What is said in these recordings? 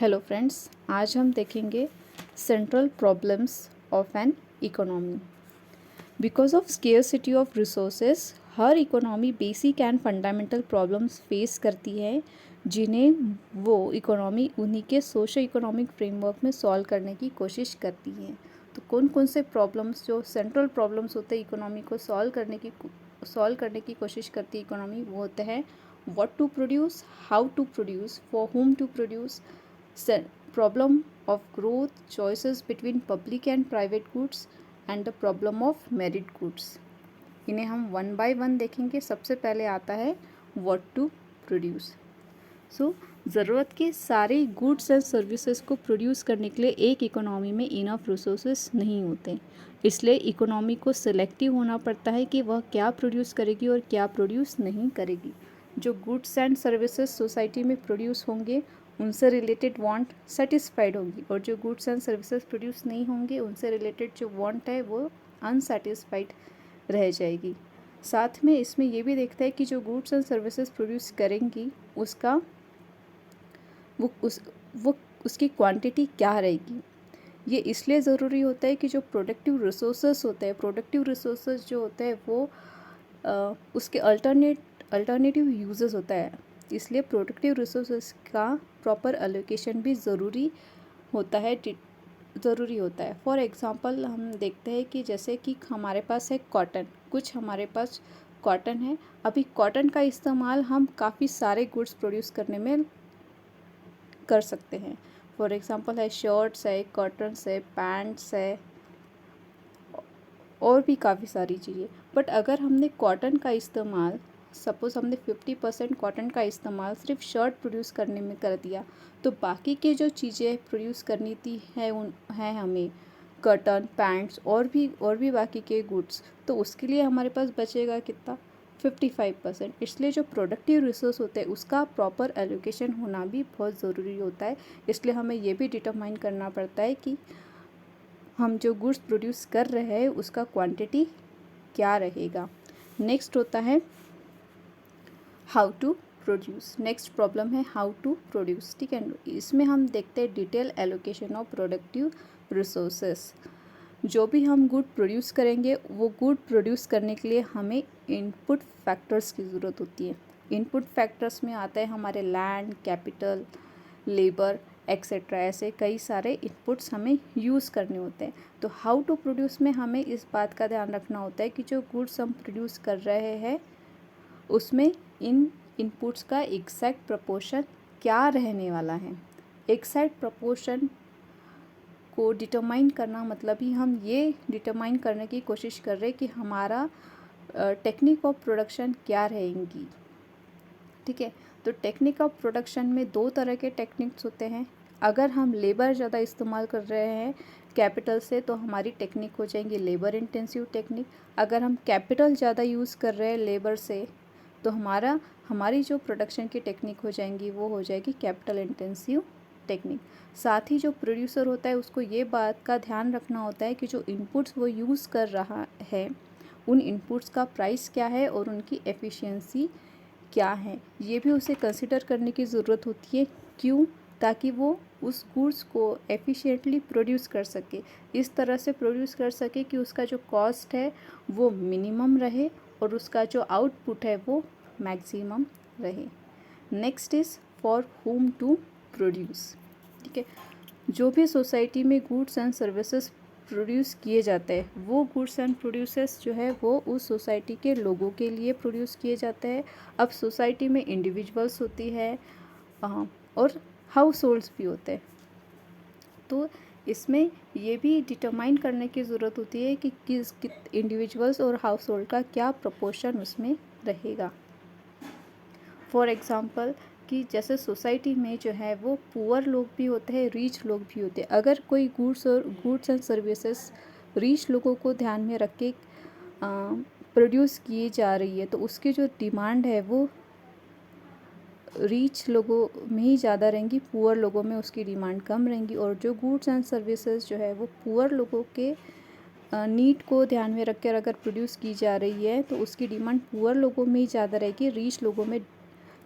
Hello friends, आज हम देखेंगे central problems of an economy. Because of scarcity of resources her economy basic and fundamental problems face करती है, जिन्हें वो इकोनॉमी उन्हीं के सोशो इकोनॉमिक फ्रेमवर्क में सॉल्व करने की कोशिश करती है। तो कौन कौन से प्रॉब्लम्स जो सेंट्रल प्रॉब्लम्स होते हैं इकोनॉमी को सॉल्व करने की कोशिश करती है इकोनॉमी, वो होते हैं what to produce, how to produce, for whom to produce, problem of growth, choices between public and private goods and the problem of merit goods। इन्हें हम वन बाय वन देखेंगे। सबसे पहले आता है what to produce। ज़रूरत के सारे गुड्स एंड सर्विसेज को प्रोड्यूस करने के लिए एक इकोनॉमी में इनफ रिसोर्सेज नहीं होते, इसलिए इकोनॉमी को सिलेक्टिव होना पड़ता है कि वह क्या प्रोड्यूस करेगी और क्या प्रोड्यूस नहीं करेगी। जो गुड्स एंड सर्विसेज सोसाइटी में प्रोड्यूस होंगे उनसे रिलेटेड वांट सेटिस्फाइड होंगी, और जो गुड्स एंड सर्विसेज प्रोड्यूस नहीं होंगे उनसे रिलेटेड जो वांट है वो अनसेटिस्फाइड रह जाएगी। साथ में इसमें ये भी देखता है कि जो गुड्स एंड सर्विसेज प्रोड्यूस करेंगी वो उसकी क्वांटिटी क्या रहेगी। ये इसलिए ज़रूरी होता है कि जो प्रोडक्टिव रिसोर्सेज होते हैं, प्रोडक्टिव रिसोर्सेज जो होते हैं वो उसके अल्टरनेटिव यूजेस होता है, इसलिए प्रोडक्टिव रिसोर्सेज का प्रॉपर एलोकेशन भी ज़रूरी होता है। फॉर एग्ज़ाम्पल हम देखते हैं कि जैसे कि हमारे पास है कॉटन, हमारे पास कॉटन है। अभी कॉटन का इस्तेमाल हम काफ़ी सारे गुड्स प्रोड्यूस करने में कर सकते हैं। फॉर एग्ज़ाम्पल है शर्ट्स है, कॉटन्स है, पैंट्स है और भी काफ़ी सारी चीज़ें। बट अगर हमने कॉटन का इस्तेमाल, सपोज़ हमने 50% कॉटन का इस्तेमाल सिर्फ शर्ट प्रोड्यूस करने में कर दिया, तो बाकी के जो चीज़ें प्रोड्यूस करनी थी है हमें कॉटन, पैंट्स और भी बाकी के गुड्स, तो उसके लिए हमारे पास बचेगा कितना, 55%। इसलिए जो प्रोडक्टिव रिसोर्स होते हैं उसका प्रॉपर एलोकेशन होना भी बहुत ज़रूरी होता है। इसलिए हमें ये भी डिटरमाइन करना पड़ता है कि हम जो गुड्स प्रोड्यूस कर रहे हैं उसका क्वांटिटी क्या रहेगा। नेक्स्ट होता है how to produce. Next problem है हाउ टू प्रोड्यूस, ठीक है। इसमें हम देखते हैं detail allocation of productive resources. जो भी हम गुड प्रोड्यूस करेंगे वो गुड प्रोड्यूस करने के लिए हमें इनपुट फैक्टर्स की ज़रूरत होती है। इनपुट फैक्टर्स में आता है हमारे लैंड, कैपिटल, लेबर एक्सेट्रा, ऐसे कई सारे इनपुट्स हमें यूज़ करने होते हैं। तो हाउ टू प्रोड्यूस में हमें इस बात का ध्यान रखना होता है कि जो गुड्स हम प्रोड्यूस कर रहे हैं उसमें इन इनपुट्स का एग्जैक्ट प्रपोर्शन क्या रहने वाला है। एग्जैक्ट प्रपोर्शन को डिटरमाइन करना मतलब ही हम ये डिटरमाइन करने की कोशिश कर रहे हैं कि हमारा टेक्निक ऑफ प्रोडक्शन क्या रहेंगी, ठीक है। तो टेक्निक ऑफ प्रोडक्शन में दो तरह के टेक्निक्स होते हैं। अगर हम लेबर ज़्यादा इस्तेमाल कर रहे हैं कैपिटल से तो हमारी टेक्निक हो जाएंगी लेबर इंटेंसिव टेक्निक। अगर हम कैपिटल ज़्यादा यूज़ कर रहे हैं लेबर से तो हमारी जो प्रोडक्शन की टेक्निक हो जाएंगी वो हो जाएगी कैपिटल इंटेंसिव टेक्निक। साथ ही जो प्रोड्यूसर होता है उसको ये बात का ध्यान रखना होता है कि जो इनपुट्स वो यूज़ कर रहा है उन इनपुट्स का प्राइस क्या है और उनकी एफिशिएंसी क्या है, ये भी उसे कंसिडर करने की ज़रूरत होती है। क्यों? ताकि वो उस गुड्स को एफिशिएंटली प्रोड्यूस कर सके, इस तरह से प्रोड्यूस कर सके कि उसका जो कॉस्ट है वो मिनिमम रहे और उसका जो आउटपुट है वो मैक्सिमम रहे। Next is for whom to produce, ठीक है। जो भी सोसाइटी में गुड्स एंड सर्विसेज प्रोड्यूस किए जाते हैं वो गुड्स एंड प्रोड्यूसेस जो है वो उस सोसाइटी के लोगों के लिए प्रोड्यूस किए जाते हैं। अब सोसाइटी में इंडिविजुअल्स होती है और हाउस होल्ड्स भी होते हैं, तो इसमें ये भी डिटरमाइन करने की ज़रूरत होती है कि किस इंडिविजुअल्स और हाउस होल्ड का क्या प्रपोर्शन उसमें रहेगा। फॉर एग्ज़ाम्पल कि जैसे सोसाइटी में जो है वो पुअर लोग भी होते हैं, रीच लोग भी होते हैं। अगर कोई गुड्स एंड सर्विसेज रीच लोगों को ध्यान में रख के प्रोड्यूस किए जा रही है तो उसकी जो डिमांड है वो रीच लोगों में ही ज़्यादा रहेंगी, पुअर लोगों में उसकी डिमांड कम रहेंगी। और जो गुड्स एंड सर्विसेज जो है वो पुअर लोगों के नीड को ध्यान में रखकर अगर प्रोड्यूस की जा रही है तो उसकी डिमांड पुअर लोगों में ही ज़्यादा रहेगी, रीच लोगों में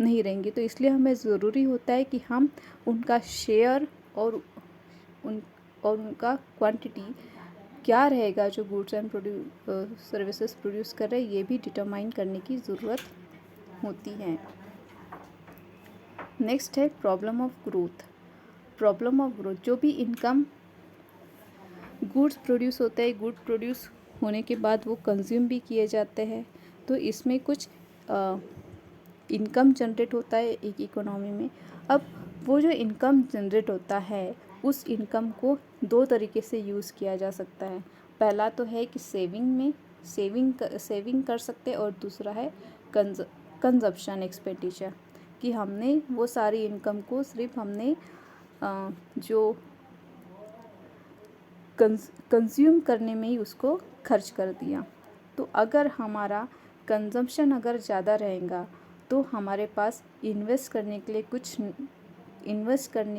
नहीं रहेंगी। तो इसलिए हमें ज़रूरी होता है कि हम उनका शेयर और उनका क्वांटिटी क्या रहेगा जो गुड्स एंड सर्विसेज प्रोड्यूस कर रहे हैं, ये भी डिटरमाइन करने की ज़रूरत होती है। नेक्स्ट है problem of growth. Problem of growth, जो भी इनकम गुड्स प्रोड्यूस होते हैं, गुड प्रोड्यूस होने के बाद वो कंज्यूम भी किए जाते हैं, तो इसमें कुछ इनकम जनरेट होता है एक इकोनॉमी में। अब वो जो इनकम जनरेट होता है, उस इनकम को दो तरीके से यूज़ किया जा सकता है। पहला तो है कि सेविंग कर सकते हैं, और दूसरा है कंजप्शन एक्सपेंडिचर, कि हमने वो सारी इनकम को सिर्फ हमने जो कंज्यूम करने में ही उसको खर्च कर दिया। तो अगर हमारा कंजम्पशन अगर ज़्यादा रहेगा तो हमारे पास इन्वेस्ट करने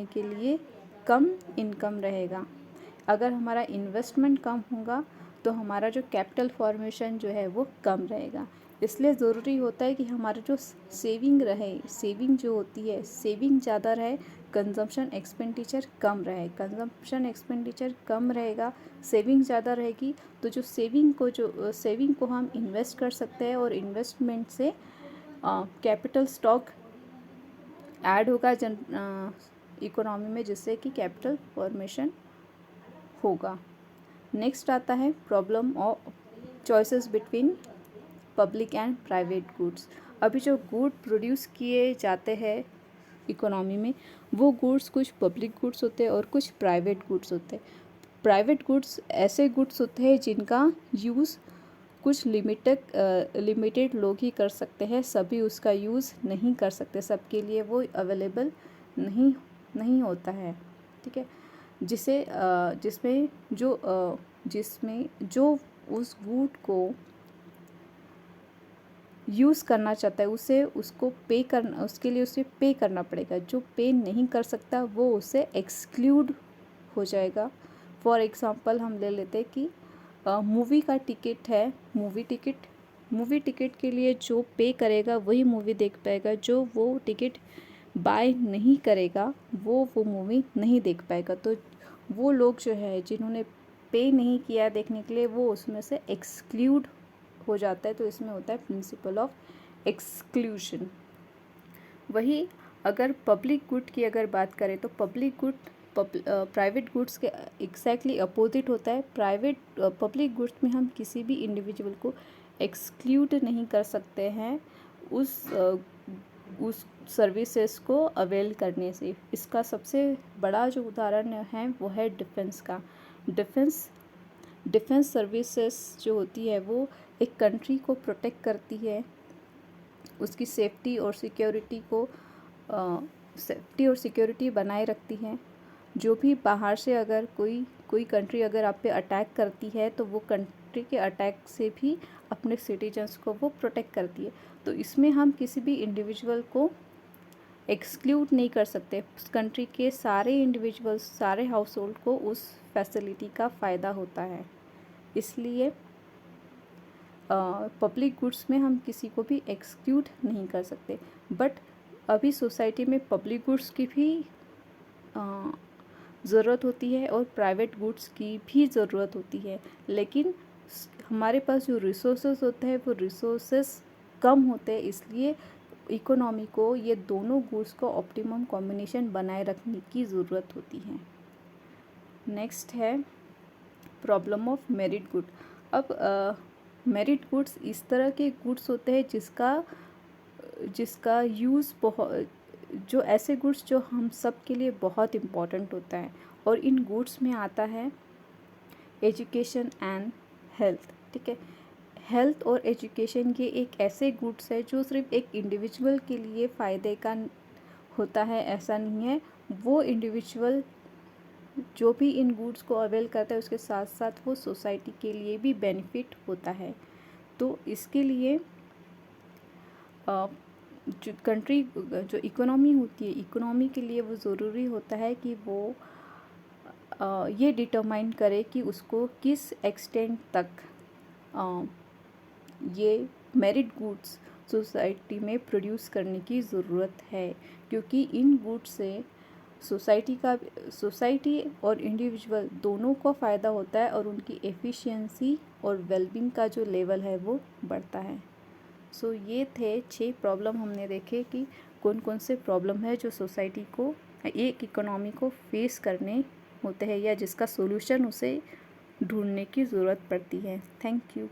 के लिए कम इनकम रहेगा। अगर हमारा इन्वेस्टमेंट कम होगा तो हमारा जो कैपिटल फॉर्मेशन जो है वो कम रहेगा। इसलिए ज़रूरी होता है कि हमारा जो सेविंग जो होती है, सेविंग ज़्यादा रहे, कंजम्पशन एक्सपेंडिचर कम रहे। कंजम्पशन एक्सपेंडिचर कम रहेगा, सेविंग ज़्यादा रहेगी, तो जो सेविंग को हम इन्वेस्ट कर सकते हैं, और इन्वेस्टमेंट से कैपिटल स्टॉक ऐड होगा इकोनॉमी में, जिससे कि कैपिटल फॉर्मेशन होगा। नेक्स्ट आता है problem of choices between public and private goods. अभी जो गुड प्रोड्यूस किए जाते हैं इकोनॉमी में, वो गुड्स कुछ पब्लिक गुड्स होते हैं और कुछ प्राइवेट गुड्स होते हैं। प्राइवेट गुड्स ऐसे गुड्स होते हैं जिनका यूज़ कुछ लिमिटेड लोग ही कर सकते हैं, सभी उसका यूज़ नहीं कर सकते, सबके लिए वो अवेलेबल नहीं होता है। ठीक है, जिसमें जो उस गुड को यूज़ करना चाहता है उसके लिए उसे पे करना पड़ेगा। जो पे नहीं कर सकता वो उसे एक्सक्लूड हो जाएगा। फॉर एग्ज़ाम्पल हम ले लेते हैं कि मूवी का टिकट है, मूवी टिकट के लिए जो पे करेगा वही मूवी देख पाएगा, जो वो टिकट बाय नहीं करेगा वो मूवी नहीं देख पाएगा। तो वो लोग जो है जिन्होंने पे नहीं किया देखने के लिए, वो उसमें से एक्सक्लूड हो जाता है। तो इसमें होता है प्रिंसिपल ऑफ एक्सक्लूशन। वही अगर पब्लिक गुड की अगर बात करें तो पब्लिक गुड प्राइवेट गुड्स के एग्जैक्टली अपोजिट होता है। पब्लिक गुड्स में हम किसी भी इंडिविजुअल को एक्सक्लूड नहीं कर सकते हैं उस सर्विसेज को अवेल करने से। इसका सबसे बड़ा जो उदाहरण है वो है डिफेंस का। डिफेंस सर्विसेज जो होती है वो एक कंट्री को प्रोटेक्ट करती है, उसकी सेफ्टी और सिक्योरिटी बनाए रखती है। जो भी बाहर से अगर कोई कंट्री अगर आप पे अटैक करती है तो वो कंट्री के अटैक से भी अपने सिटीजन्स को वो प्रोटेक्ट करती है। तो इसमें हम किसी भी इंडिविजुअल को एक्सक्लूड नहीं कर सकते। उस कंट्री के सारे इंडिविजुअल्स, सारे हाउस होल्ड को उस फैसिलिटी का फ़ायदा होता है। इसलिए पब्लिक गुड्स में हम किसी को भी एक्सक्लूड नहीं कर सकते। बट अभी सोसाइटी में पब्लिक गुड्स की भी ज़रूरत होती है और प्राइवेट गुड्स की भी ज़रूरत होती है, लेकिन हमारे पास जो रिसोर्सेज होते हैं वो रिसोर्सेज कम होते हैं। इसलिए इकोनॉमी को ये दोनों गुड्स को ऑप्टिमम कॉम्बिनेशन बनाए रखने की ज़रूरत होती है। नेक्स्ट है प्रॉब्लम ऑफ मेरिट गुड। अब मेरिट गुड्स इस तरह के गुड्स होते हैं जिसका यूज़ जो ऐसे गुड्स जो हम सब के लिए बहुत इम्पॉर्टेंट होता है, और इन गुड्स में आता है एजुकेशन एंड हेल्थ। ठीक है, हेल्थ और एजुकेशन ये एक ऐसे गुड्स है जो सिर्फ एक इंडिविजुअल के लिए फ़ायदे का होता है, ऐसा नहीं है। वो इंडिविजुअल जो भी इन गुड्स को अवेल करता है उसके साथ साथ वो सोसाइटी के लिए भी बेनिफिट होता है। तो इसके लिए जो इकोनॉमी होती है, इकोनॉमी के लिए वो ज़रूरी होता है कि वो ये डिटरमाइन करे कि उसको किस एक्सटेंट तक ये मेरिट गुड्स सोसाइटी में प्रोड्यूस करने की ज़रूरत है, क्योंकि इन गुड्स से सोसाइटी और इंडिविजुअल दोनों को फ़ायदा होता है और उनकी एफिशिएंसी और वेलबींग का जो लेवल है वो बढ़ता है। सो ये थे 6 प्रॉब्लम हमने देखे कि कौन कौन से प्रॉब्लम है जो सोसाइटी को, एक इकोनॉमी को फेस करने होते हैं या जिसका सोल्यूशन उसे ढूंढने की ज़रूरत पड़ती है। Thank you.